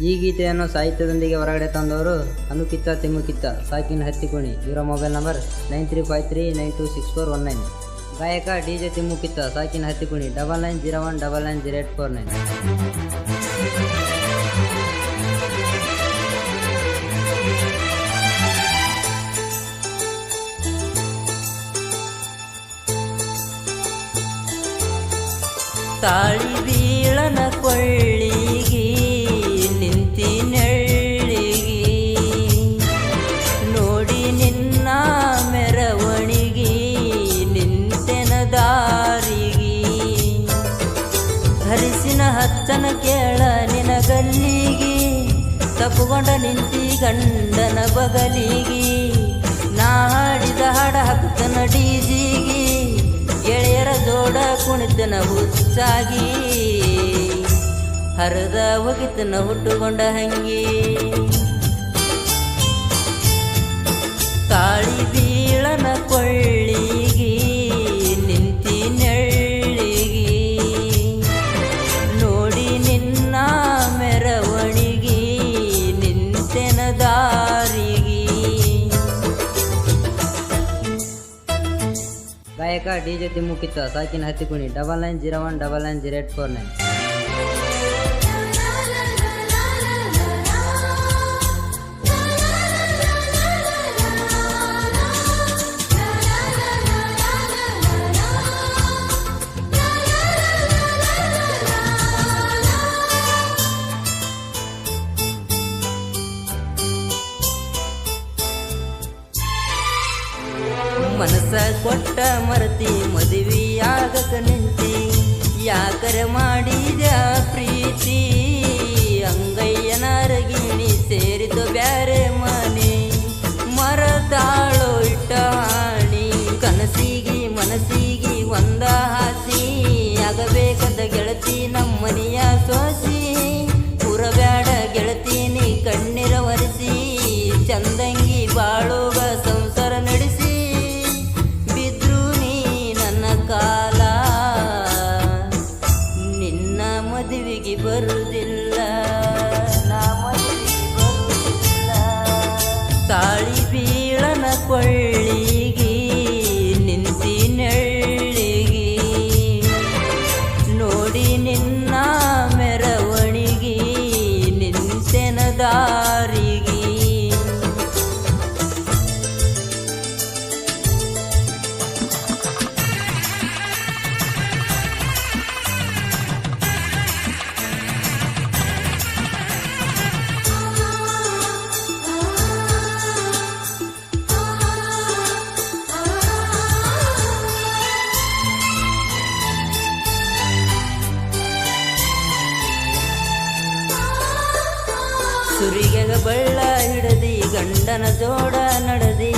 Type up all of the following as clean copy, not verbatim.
ಈ ಗೀತೆಯನ್ನು ಸಾಹಿತ್ಯದೊಂದಿಗೆ ಹೊರಗಡೆ ತಂದವರು ಅನುಕಿತ್ತ ತಿಮ್ಮುಕಿತ್ತ ಸಾಕಿನ ಹತ್ತಿಕೋಣಿ. ಇವರ ಮೊಬೈಲ್ ನಂಬರ್ 9353926419. ಗಾಯಕ DJ ತಿಮ್ಮುಕಿತ್ತ ಸಾಕಿನ ಹತ್ತಿಕೋಣಿ 9901990849. ತಾಳಿ ಬೀಳನ ಕೊಳ್ಳಿಗಿ ನಿಂತಿ ನೆಳ್ಳಿಗಿ ನೋಡಿ ನಿನ್ನ ಮೆರವಣಿಗಿ ನಿಂತೆನ ದಾರಿಗಿ ಹರಿಸಿನ ಹಚ್ಚನ ಕೇಳ ನಿನ ಗಲ್ಲಿಗಿ ತಪ್ಪುಕೊಂಡ ನಿಂತಿ ಗಂಡನ ಬಗಲಿಗಿ ನಾ ಹಾಡಿದ ಹಾಡ ಹಾಕುತ್ತನ ಡಿಜಿಗಿ ಗೆಳೆಯರ ಜೋಡ ಕುಣಿತನ ಹುಚ್ಚಾಗಿ ಹರದ ಹೋಗಿತನ ಹುಟ್ಟುಕೊಂಡ ಹಂಗಿ ತಾಳಿ ಬೀಳನ ಕೊಳ್ಳಿಗಿ ನಿಂತಿ ನೆಳ್ಳಿಗಿ ನೋಡಿ ನಿನ್ನ ಮೆರವಣಿಗಿ ನಿಂತೆನ ದಾರಿಗಿ. ಗಾಯಕ DJ ತಿಮ್ಮುಕಿತ್ತ ಸಾಕಿನ ಹತ್ತಿಕೋಣಿ 9901990849. ಮನಸ ಕೊಟ್ಟ ಮರತಿ ಮದುವೆಯಾಗಕ ನಿಂತಿ ಯಾಕರ ಮಾಡಿದ ಪ್ರೀತಿ ಅಂಗಯ್ಯನ ರಗಿಣಿ ಸೇರಿದ ಬ್ಯಾರೆ ಮನೆ ಮರತಾಳೋ ಇಟ್ಟ ಹಾಣಿ ಕನಸಿಗಿ ಮನಸ್ಸಿಗಿ ಒಂದ ಹಾಸಿ ಆಗಬೇಕಂದ ಗೆಳತಿ ನಮ್ಮನೆಯ ಸೋಸಿ ಪುರಬ್ಯಾಡ ಗೆಳತೀನಿ ಕಣ್ಣೀರ ಒರೆಸಿ ಚಂದಂಗಿ ಬಾಳೋಗ ಸಂಸಾರ ನಡೆಸಿ ಕಾಲ ನಿನ್ನ ಮದುವೆಗೆ ಬರುವುದಿಲ್ಲ ನಾ ಮದುವೆಗೆ ಬರುವುದಿಲ್ಲ. ತಾಳಿ ಬೀಳನ ಕೊಳ್ಳಿಗಿ ನಿಂತಿ ನೆಳ್ಳಿಗಿ ನೋಡಿ ನಿನ್ನ ಮೆರವಣಿಗಿ ನಿಂತೆನ ದಾರಿಗಿ. ಸುರಿಗೆಗ ಬಳ್ಳ ಹಿಡದಿ ಗಂಡನ ಜೋಡ ನಡದಿ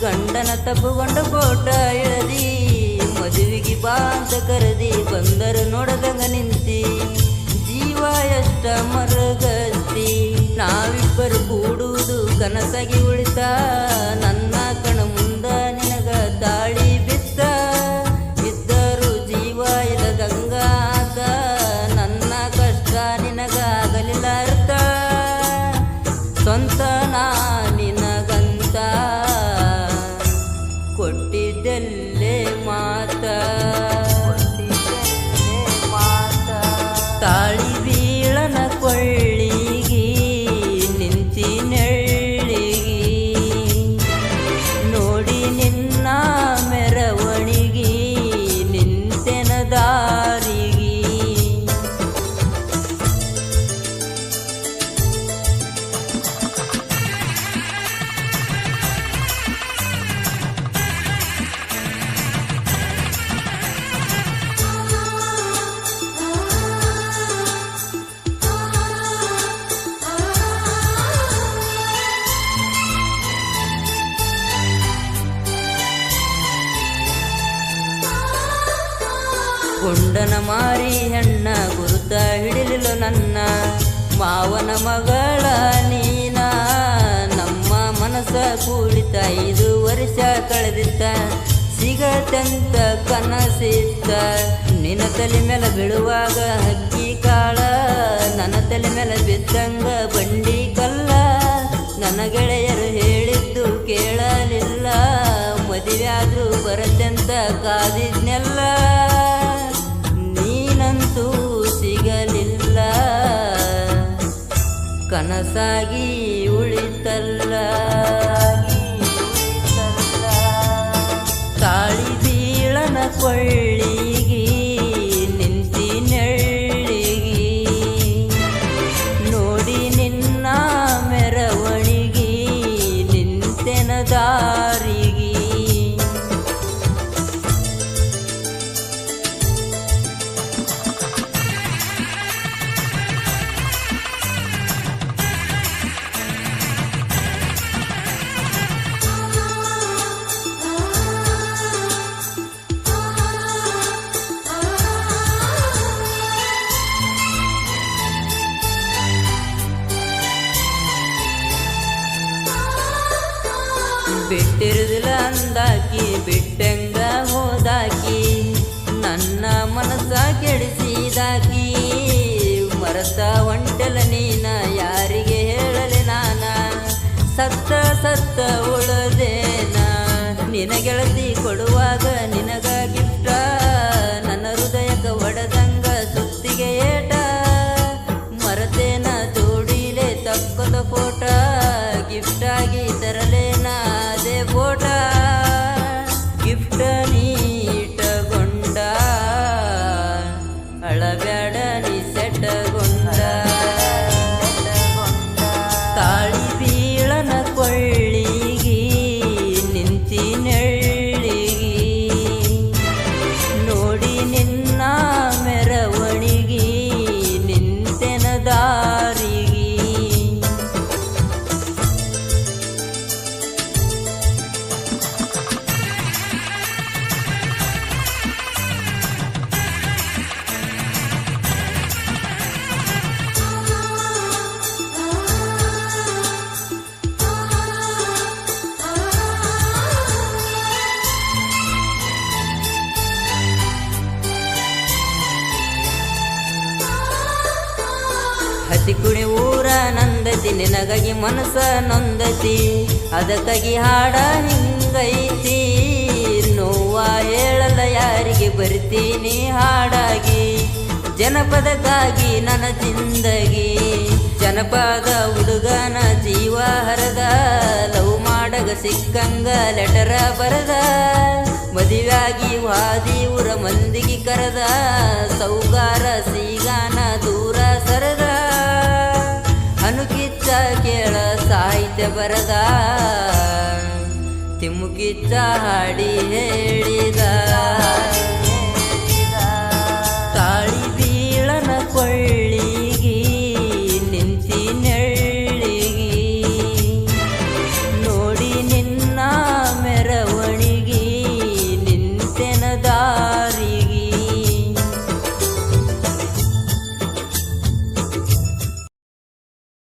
ಗಂಡನ ತಪ್ಪುಗೊಂಡ ಕೋಟ ಇಳದಿ ಮದುವೆಗೆ ಬಾ ಅಂತ ಕರೆದಿ ಬಂದರು ನೋಡದಂಗ ನಿಂತಿ ಜೀವ ಎಷ್ಟ ಮರಗಸ್ತಿ ನಾವಿಬ್ಬರು ಕೂಡುವುದು ಕನಸಾಗಿ ಉಳಿತ ನನ್ನ ಕಣ ಮುಂದ ನಿನಗ ತಾಳಿ ಬಿತ್ತ ಇದ್ದರು ಜೀವ ಇದ ಗಂಗಾತ ನನ್ನ ಕಷ್ಟ ನಿನಗಾಗಲಿಲ್ಲ ಅರ್ಥ ಸ್ವಂತ ನಿನಗಂತ ಕೊಟ್ಟಿದ್ದೆಲ್ಲೇ ಮಾತ ತಾಳಿ ಬೀಳನ ಕೊಳ್ಳಿಗಿ ನಿಂತಿ ನೆಳ್ಳಿಗಿ ನೋಡಿ ನಿನ್ನ ಮೆರವಣಿಗಿ ನಿಂತೆನ ದಾರಿಗಿ. ಗುಂಡನ ಮಾರಿ ಹೆಣ್ಣ ಗುರುತ ಹಿಡಿಲಿಲ್ಲ ನನ್ನ ಮಾವನ ಮಗಳ ನೀನ ನಮ್ಮ ಮನಸ್ಸ ಕೂಡಿತ 5 ವರ್ಷ ಕಳೆದಿತ್ತ ಸಿಗತಂತ ಕನಸಿತ್ತ ನಿನ್ನ ತಲೆ ಮೇಲೆ ಬೀಳುವಾಗ ಹಕ್ಕಿ ಕಾಳ, ನನ್ನ ತಲೆ ಮೇಲೆ ಬಿದ್ದಂಗ ಬಂಡಿ ಕಲ್ಲ. ನನ್ನ ಗೆಳೆಯರು ಹೇಳಿದ್ದು ಕೇಳಲಿಲ್ಲ, ಮದುವೆ ಆದ್ರೂ ಬರತ್ತೆಂತ ಕಾದಿದ್ನೆಲ್ಲ. ನೀನಂತೂ ಸಿಗಲಿಲ್ಲ, ಕನಸಾಗಿ ಉಳಿತಲ್ಲ. ತಾಳಿ ಬೀಳನ ಕೊಳ್ಳಿಗಿ ನಿಂತಿ ನೆಳ್ಳಿಗಿ, ನೋಡಿ ನಿನ್ನ ಮೆರವಣಿಗಿ ನಿಂತೆನ ದಾರಿಗಿ. ಬಿಟ್ಟಿರುದಿಲ್ಲ ಅಂದಾಕಿ, ಬಿಟ್ಟಂಗ ಹೋದಾಕಿ, ನನ್ನ ಮನಸ್ಸ ಕೆಡಿಸಿದಾಕಿ. ಮರತ ಹೊಂಟಲ ನೀನ ಯಾರಿಗೆ ಹೇಳಲೆ ನಾನ, ಸತ್ತ ಸತ್ತ ಉಳದೇನ. ನಿನ ಗೆಳತಿ ಕೊಡುವಾಗ ನಿನಗ ಗಿಫ್ಟ, ನನ್ನ ಹೃದಯಕ್ಕೆ ಒಡೆದಂಗ ಸುತ್ತಿಗೆ ಏಟ. ಮರತೇನ ತೋಡಿಲೆ ತಕ್ಕದ ಫೋಟ, ಗಿಫ್ಟ್ ಆಗಿ ತರಲೇನ ಅದೇ ಫೋಟ. ಗಿಫ್ಟ್ ನೀಟಗೊಂಡ ಅಳಬ್ಯಾಡ ನೀ ಸೆಟ್ಟಗೊಂಡ. ತಾಳಿ ಬೀಳನ ಕೊಳ್ಳಿಗಿ ನಿಂತಿ ನೆಳ್ಳಿಗಿ, ನೋಡಿ ನಿನ್ನ ಮೆರವಣಿಗಿ ನಿಂತೆನ ದಾರಿಗಿ. ಹತ್ತಿಕುಣಿ ಊರ ನಂದತಿ, ನಿನಗಾಗಿ ಮನಸ್ಸ ನೊಂದತಿ, ಅದಕ್ಕಾಗಿ ಹಾಡ ಹಿಂಗೈತಿ. ನೋವ ಹೇಳಲ್ಲ ಯಾರಿಗೆ ಬರ್ತೀನಿ ಹಾಡಾಗಿ, ಜನಪದಕ್ಕಾಗಿ ನನ್ನ ಜಿಂದಗಿ. ಜನಪದ ಹುಡುಗನ ಜೀವ ಹರದ, ಲವ್ ಮಾಡಗ ಸಿಕ್ಕಂಗ ಲೆಟರ ಬರದ. ಮದುವೆಯಾಗಿ ವಾದಿ ಊರ ಮಂದಿಗೆ ಕರೆದ, ಸೌಕಾರ ಸೀಗಾನ ದೂರ ಸರದ. ಅನುಕಿಚ್ಚ ಕೇಳ ಸಾಹಿತ್ಯ ಬರದ, ತಿಮ್ಮುಕಿಚ್ಚ ಹಾಡಿ ಹೇಳ.